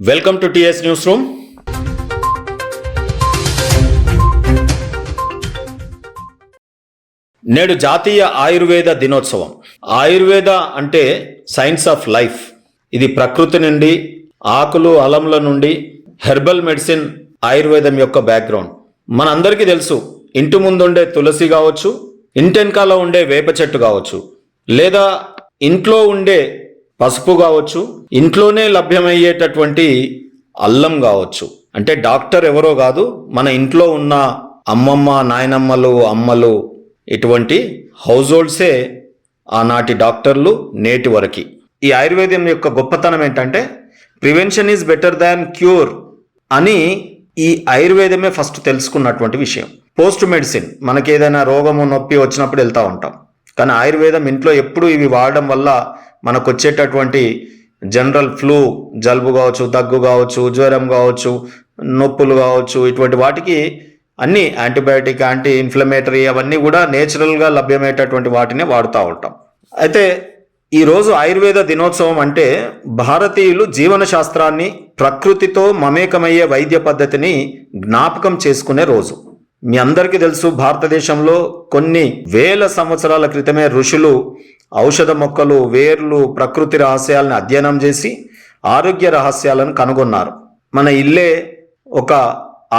Welcome to TS news room. నేడు జాతీయ ఆయుర్వేద దినోత్సవం. ఆయుర్వేద అంటే సైన్స్ ఆఫ్ లైఫ్. ఇది ప్రకృతి నుండి, ఆకులు అలముల నుండి హెర్బల్ మెడిసిన్ ఆయుర్వేదం యొక్క బ్యాక్గ్రౌండ్. మనందరికీ తెలుసు, ఇంటి ముందుండే తులసి కావచ్చు, ఇంటెనకాల ఉండే వేప చెట్టు కావచ్చు, లేదా ఇంట్లో ఉండే పసుపు కావచ్చు, ఇంట్లోనే లభ్యమయ్యేటటువంటి అల్లం కావచ్చు. అంటే డాక్టర్ ఎవరో కాదు, మన ఇంట్లో ఉన్న అమ్మమ్మ, నాయనమ్మలు, అమ్మలు, ఇటువంటి హౌస్ హోల్డ్సే ఆనాటి డాక్టర్లు నేటి వరకు. ఈ ఆయుర్వేదం యొక్క గొప్పతనం ఏంటంటే prevention is better than cure అని ఈ ఆయుర్వేదమే ఫస్ట్ తెలుసుకున్నటువంటి విషయం. పోస్ట్ మెడిసిన్, మనకి ఏదైనా రోగము నొప్పి వచ్చినప్పుడు వెళ్తూ ఉంటాం, కానీ ఆయుర్వేదం ఇంట్లో ఎప్పుడు ఇవి వాడడం వల్ల మనకు వచ్చేటటువంటి జనరల్ ఫ్లూ, జలుబు కావచ్చు, దగ్గు కావచ్చు, జ్వరం కావచ్చు, నొప్పులు కావచ్చు, ఇటువంటి వాటికి అన్ని యాంటీబయాటిక్, యాంటీ ఇన్ఫ్లమేటరీ అవన్నీ కూడా నేచురల్గా లభ్యమయ్యేటటువంటి వాటినే వాడుతూ ఉంటాం. అయితే ఈరోజు ఆయుర్వేద దినోత్సవం అంటే భారతీయులు జీవన శాస్త్రాన్ని, ప్రకృతితో మమేకమయ్యే వైద్య పద్ధతిని జ్ఞాపకం చేసుకునే రోజు. మీ అందరికీ తెలుసు, భారతదేశంలో కొన్ని వేల సంవత్సరాల క్రితమే ఋషులు ఔషధ మొక్కలు, వేర్లు, ప్రకృతి రహస్యాలను అధ్యయనం చేసి ఆరోగ్య రహస్యాలను కనుగొన్నారు. మన ఇల్లే ఒక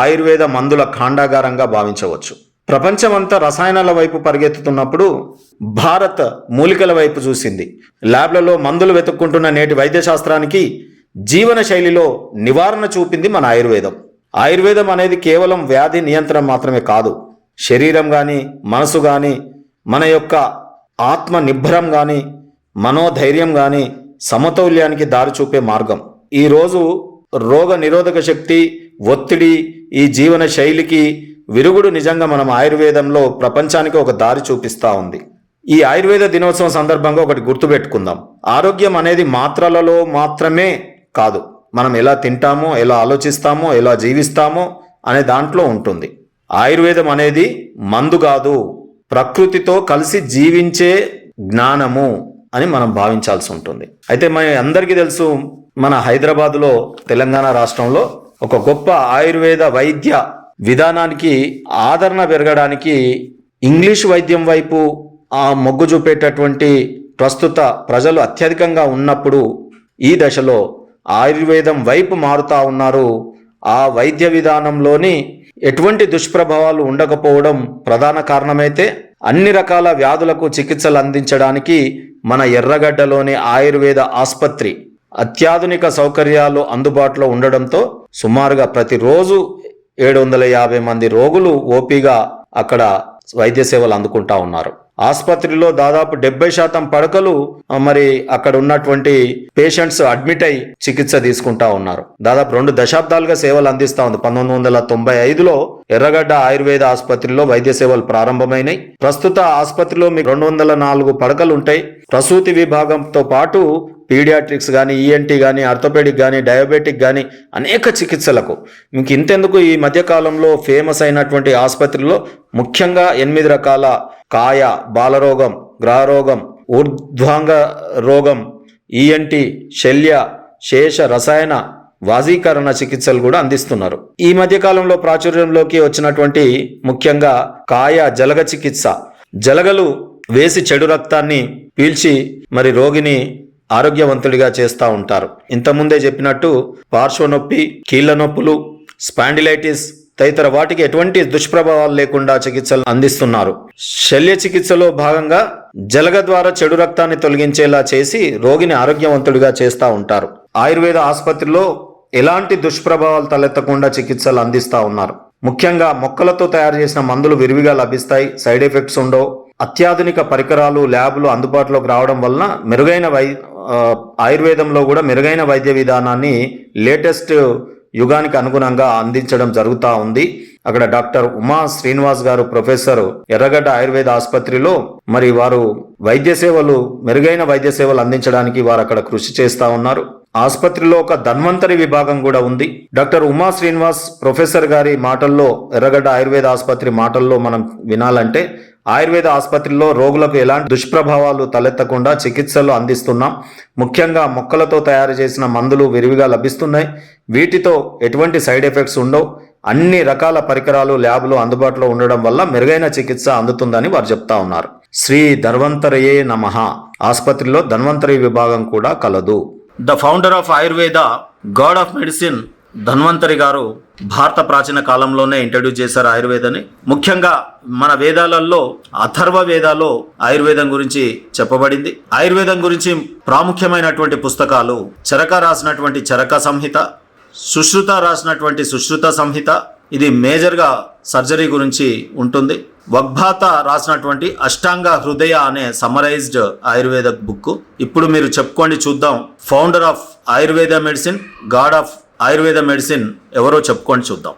ఆయుర్వేద మందుల ఖాండాగారంగా భావించవచ్చు. ప్రపంచమంతా రసాయనాల వైపు పరిగెత్తుతున్నప్పుడు భారత్ మూలికల వైపు చూసింది. ల్యాబ్లలో మందులు వెతుక్కుంటున్న నేటి వైద్య శాస్త్రానికి జీవన శైలిలో నివారణ చూపింది మన ఆయుర్వేదం. ఆయుర్వేదం అనేది కేవలం వ్యాధి నియంత్రణ మాత్రమే కాదు, శరీరం కానీ, మనసు కానీ, మన యొక్క ఆత్మ నిబ్బరం కానీ, మనోధైర్యం కానీ సమతౌల్యానికి దారి చూపే మార్గం. ఈరోజు రోగ నిరోధక శక్తి, ఒత్తిడి, ఈ జీవన శైలికి విరుగుడు నిజంగా మనం ఆయుర్వేదంలో ప్రపంచానికి ఒక దారి చూపిస్తూ ఉంది. ఈ ఆయుర్వేద దినోత్సవం సందర్భంగా ఒకటి గుర్తుపెట్టుకుందాం. ఆరోగ్యం అనేది మాత్రలలో మాత్రమే కాదు, మనం ఎలా తింటామో, ఎలా ఆలోచిస్తామో, ఎలా జీవిస్తామో అనే దాంట్లో ఉంటుంది. ఆయుర్వేదం అనేది మందు కాదు, ప్రకృతితో కలిసి జీవించే జ్ఞానము అని మనం భావించాల్సి ఉంటుంది. అయితే మన అందరికీ తెలుసు, మన హైదరాబాదులో, తెలంగాణ రాష్ట్రంలో ఒక గొప్ప ఆయుర్వేద వైద్య విధానానికి ఆదరణ పెరగడానికి ఇంగ్లీష్ వైద్యం వైపు మొగ్గు చూపేటటువంటి ప్రస్తుత ప్రజలు అత్యధికంగా ఉన్నప్పుడు ఈ దశలో ఆయుర్వేదం వైపు మారుతా ఉన్నారు. ఆ వైద్య విధానంలోని ఎటువంటి దుష్ప్రభావాలు ఉండకపోవడం ప్రధాన కారణమైతే అన్ని రకాల వ్యాధులకు చికిత్సలు అందించడానికి మన ఎర్రగడ్డలోని ఆయుర్వేద ఆసుపత్రి అత్యాధునిక సౌకర్యాలు అందుబాటులో ఉండడంతో సుమారుగా ప్రతిరోజు 750 మంది రోగులు ఓపీగా అక్కడ వైద్య సేవలు అందుకుంటా ఉన్నారు. ఆసుపత్రిలో దాదాపు 70% పడకలు మరి అక్కడ ఉన్నటువంటి పేషెంట్స్ అడ్మిట్ అయి చికిత్స తీసుకుంటా ఉన్నారు. దాదాపు 2 దశాబ్దాలుగా సేవలు అందిస్తా ఉంది. 1995లో ఎర్రగడ్డ ఆయుర్వేద ఆసుపత్రిలో వైద్య సేవలు ప్రారంభమైనాయి. ప్రస్తుత ఆసుపత్రిలో మీకు 204 పడకలు ఉంటాయి. ప్రసూతి విభాగంతో పాటు పీడియాట్రిక్స్ కానీ, ఈఎన్టీ కానీ, ఆర్థోపెడిక్ కానీ, డయాబెటిక్ కానీ అనేక చికిత్సలకు మీకు ఇంతెందుకు, ఈ మధ్యకాలంలో ఫేమస్ అయినటువంటి ఆసుపత్రిలో ముఖ్యంగా 8 రకాల కాయ, బాలరోగం, గ్రహరోగం, ఊర్ధ్వాంగ రోగం, ఈఎన్టీ, శల్య, శేష, రసాయన, వాజీకరణ చికిత్సలు కూడా అందిస్తున్నారు. ఈ మధ్యకాలంలో ప్రాచుర్యంలోకి వచ్చినటువంటి ముఖ్యంగా కాయ జలగ చికిత్స. జలగలు వేసి చెడు రక్తాన్ని పీల్చి మరి రోగిని ఆరోగ్యవంతుడిగా చేస్తూ ఉంటారు. ఇంతకుముందే చెప్పినట్టు పార్శ్వనొప్పి, కీళ్ల నొప్పులు, స్పాండిలైటిస్ తదితర వాటికి ఎటువంటి దుష్ప్రభావాలు లేకుండా చికిత్సలు అందిస్తున్నారు. శల్య చికిత్సలో భాగంగా జలగ ద్వారా చెడు రక్తాన్ని తొలగించేలా చేసి రోగిని ఆరోగ్యవంతుడిగా చేస్తూ ఉంటారు. ఆయుర్వేద ఆసుపత్రిలో ఎలాంటి దుష్ప్రభావాలు తలెత్తకుండా చికిత్సలు అందిస్తూ ఉన్నారు. ముఖ్యంగా మొక్కలతో తయారు చేసిన మందులు విరివిగా లభిస్తాయి, సైడ్ ఎఫెక్ట్స్ ఉండవు. అత్యాధునిక పరికరాలు, ల్యాబ్లు అందుబాటులోకి రావడం వలన మెరుగైన ఆయుర్వేదంలో కూడా మెరుగైన వైద్య విధానాన్ని లేటెస్ట్ యుగానికి అనుగుణంగా అందించడం జరుగుతూ ఉంది. అక్కడ డాక్టర్ ఉమా శ్రీనివాస్ గారు, ప్రొఫెసర్, ఎర్రగడ్డ ఆయుర్వేద ఆసుపత్రిలో మరి వారు వైద్య సేవలు, మెరుగైన వైద్య సేవలు అందించడానికి వారు అక్కడ కృషి చేస్తూ ఉన్నారు. ఆసుపత్రిలో ఒక ధన్వంతరి విభాగం కూడా ఉంది. డాక్టర్ ఉమా శ్రీనివాస్ ప్రొఫెసర్ గారి మాటల్లో, ఎర్రగడ్డ ఆయుర్వేద ఆసుపత్రి మాటల్లో మనం వినాలంటే ఆయుర్వేద ఆసుపత్రిలో రోగులకు ఎలాంటి దుష్ప్రభావాలు తలెత్తకుండా చికిత్సలు అందిస్తున్నాం. ముఖ్యంగా మొక్కలతో తయారు చేసిన మందులు విరివిగా లభిస్తున్నాయి. వీటితో ఎటువంటి సైడ్ ఎఫెక్ట్స్ ఉండవు. అన్ని రకాల పరికరాలు ల్యాబ్లు అందుబాటులో ఉండడం వల్ల మెరుగైన చికిత్స అందుతుందని వారు చెప్తా ఉన్నారు. శ్రీ ధన్వంతరయే నమః ఆసుపత్రిలో ధన్వంతరి విభాగం కూడా కలదు. The founder of Ayurveda, God of medicine Dhanvantari గారు భారత ప్రాచీన కాలంలోనే ఇంట్రడ్యూస్ చేశారు ఆయుర్వేదాన్ని. ముఖ్యంగా మన వేదాలలో అథర్వ వేదాలో ఆయుర్వేదం గురించి చెప్పబడింది. ఆయుర్వేదం గురించి ప్రాముఖ్యమైనటువంటి పుస్తకాలు చరక రాసినటువంటి చరక సంహిత, సుశ్రుత రాసినటువంటి సుశ్రుత సంహిత, ఇది మేజర్గా సర్జరీ గురించి ఉంటుంది. వగ్భాత రాసినటువంటి అష్టాంగ హృదయ అనే సమ్మరైజ్డ్ ఆయుర్వేద బుక్. ఇప్పుడు మీరు చెప్పుకోండి చూద్దాం, founder of Ayurveda medicine, God of Ayurveda medicine ఎవరో చెప్పుకోండి చూద్దాం.